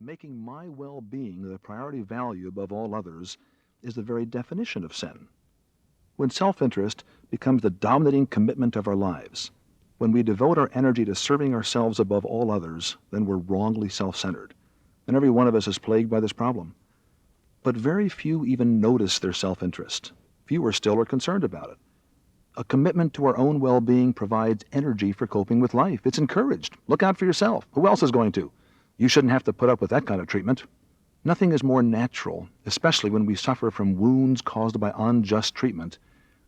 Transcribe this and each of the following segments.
Making my well-being the priority value above all others is the very definition of sin. When self-interest becomes the dominating commitment of our lives, when we devote our energy to serving ourselves above all others, then we're wrongly self-centered. And every one of us is plagued by this problem. But very few even notice their self-interest. Fewer still are concerned about it. A commitment to our own well-being provides energy for coping with life. It's encouraged. Look out for yourself. Who else is going to? You shouldn't have to put up with that kind of treatment. Nothing is more natural, especially when we suffer from wounds caused by unjust treatment,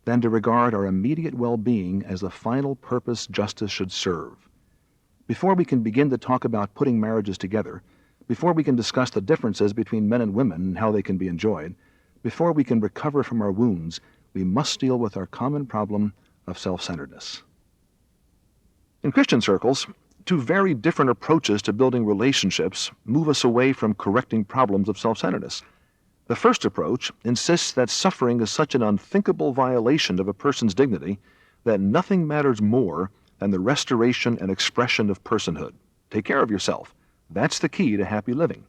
than to regard our immediate well-being as the final purpose justice should serve. Before we can begin to talk about putting marriages together, before we can discuss the differences between men and women and how they can be enjoyed, before we can recover from our wounds, we must deal with our common problem of self-centeredness. In Christian circles, two very different approaches to building relationships move us away from correcting problems of self-centeredness. The first approach insists that suffering is such an unthinkable violation of a person's dignity that nothing matters more than the restoration and expression of personhood. Take care of yourself. That's the key to happy living.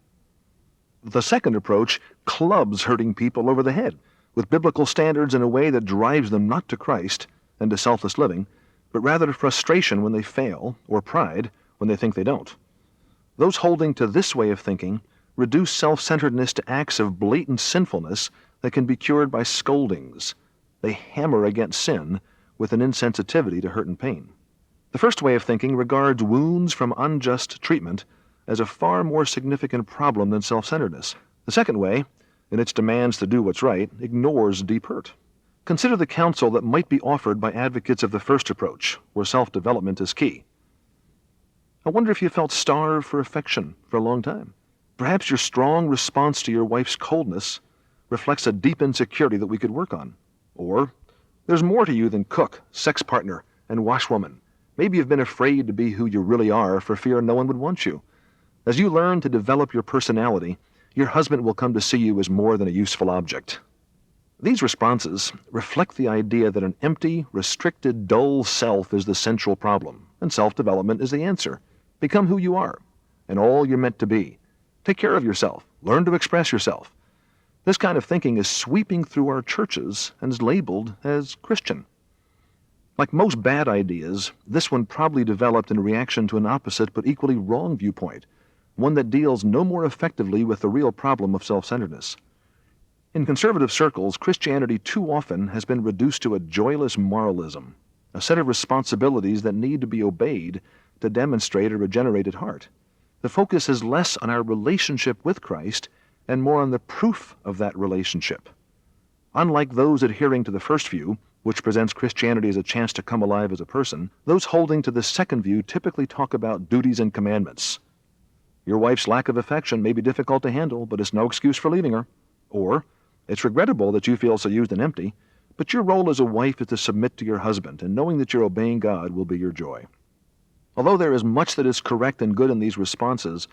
The second approach clubs hurting people over the head with biblical standards in a way that drives them not to Christ and to selfless living, but rather to frustration when they fail or pride when they think they don't. Those holding to this way of thinking reduce self-centeredness to acts of blatant sinfulness that can be cured by scoldings. They hammer against sin with an insensitivity to hurt and pain. The first way of thinking regards wounds from unjust treatment as a far more significant problem than self-centeredness. The second way, in its demands to do what's right, ignores deep hurt. Consider the counsel that might be offered by advocates of the first approach, where self-development is key. I wonder if you felt starved for affection for a long time. Perhaps your strong response to your wife's coldness reflects a deep insecurity that we could work on. Or there's more to you than cook, sex partner, and washwoman. Maybe you've been afraid to be who you really are for fear no one would want you. As you learn to develop your personality, your husband will come to see you as more than a useful object. These responses reflect the idea that an empty, restricted, dull self is the central problem, and self-development is the answer. Become who you are, and all you're meant to be. Take care of yourself. Learn to express yourself. This kind of thinking is sweeping through our churches and is labeled as Christian. Like most bad ideas, this one probably developed in reaction to an opposite but equally wrong viewpoint, one that deals no more effectively with the real problem of self-centeredness. In conservative circles, Christianity too often has been reduced to a joyless moralism, a set of responsibilities that need to be obeyed to demonstrate a regenerated heart. The focus is less on our relationship with Christ and more on the proof of that relationship. Unlike those adhering to the first view, which presents Christianity as a chance to come alive as a person, those holding to the second view typically talk about duties and commandments. Your wife's lack of affection may be difficult to handle, but it's no excuse for leaving her. Or, it's regrettable that you feel so used and empty, but your role as a wife is to submit to your husband, and knowing that you're obeying God will be your joy. Although there is much that is correct and good in these responses,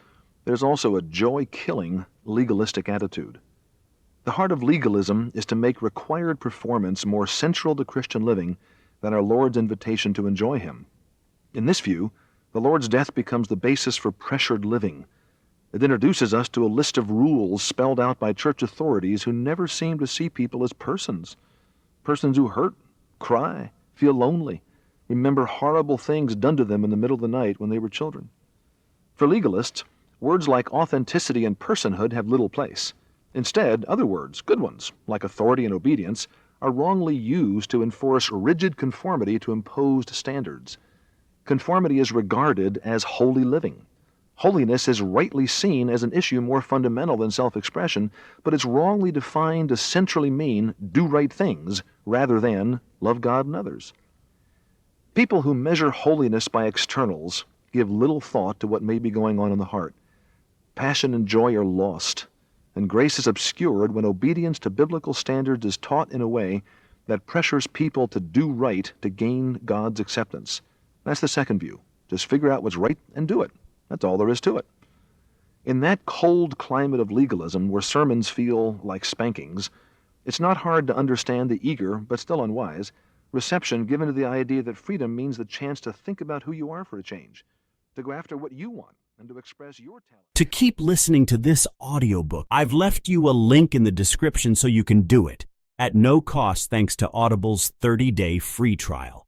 there's also a joy-killing, legalistic attitude. The heart of legalism is to make required performance more central to Christian living than our Lord's invitation to enjoy Him. In this view, the Lord's death becomes the basis for pressured living. It introduces us to a list of rules spelled out by church authorities who never seem to see people as persons. Persons who hurt, cry, feel lonely, remember horrible things done to them in the middle of the night when they were children. For legalists, words like authenticity and personhood have little place. Instead, other words, good ones, like authority and obedience, are wrongly used to enforce rigid conformity to imposed standards. Conformity is regarded as holy living. Holiness is rightly seen as an issue more fundamental than self-expression, but it's wrongly defined to centrally mean do right things rather than love God and others. People who measure holiness by externals give little thought to what may be going on in the heart. Passion and joy are lost, and grace is obscured when obedience to biblical standards is taught in a way that pressures people to do right to gain God's acceptance. That's the second view. Just figure out what's right and do it. That's all there is to it. In that cold climate of legalism where sermons feel like spankings, it's not hard to understand the eager, but still unwise, reception given to the idea that freedom means the chance to think about who you are for a change, to go after what you want and to express your talent. To keep listening to this audiobook, I've left you a link in the description so you can do it at no cost thanks to Audible's 30-day free trial.